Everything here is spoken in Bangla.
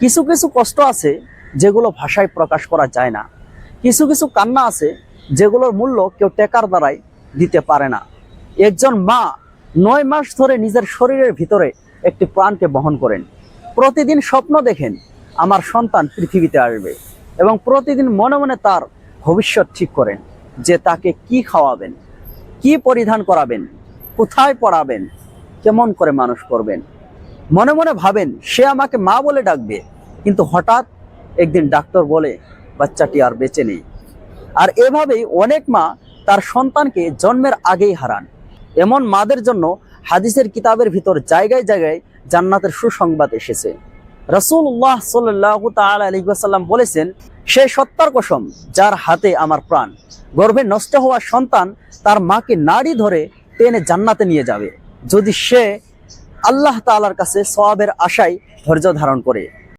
কিছু কিছু কষ্ট আছে যেগুলো ভাষায় প্রকাশ করা যায় না। কিছু কিছু কান্না আছে যেগুলোর মূল্য কেউ টাকার দ্বারাই দিতে পারে না। একজন মা 9 মাস ধরে নিজের শরীরের ভিতরে একটি প্রাণকে বহন করেন। প্রতিদিন স্বপ্ন দেখেন আমার সন্তান পৃথিবীতে আসবে, এবং প্রতিদিন মনে মনে তার ভবিষ্যৎ ঠিক করেন যে তাকে কি খাওয়াবেন, কি পরিধান করাবেন, কোথায় পড়াবেন, কেমন করে মানুষ করবেন। মনে মনে ভাবেন সে আমাকে মা বলে ডাকবে, কিন্তু হঠাৎ একদিন ডাক্তার বলে বাচ্চাটি আর বেঁচে নেই। আর এভাবেই অনেক মা তার সন্তানকে জন্মের আগেই হারান। এমন মাদের জন্য হাদিসের কিতাবের ভিতর জায়গায় জায়গায় জান্নাতের সুসংবাদ এসেছে। রাসূলুল্লাহ সাল্লাল্লাহু তাআলা আলাইহি ওয়াসাল্লাম বলেছেন, সে সত্তার কসম যার হাতে আমার প্রাণ, গর্ভে নষ্ট হওয়া সন্তান তার মাকে নাড়ি ধরে টেনে জান্নাতে নিয়ে যাবে, যদি সে আল্লাহ তাআলার কাছে সওয়াবের আশায় ধৈর্য ধারণ করে।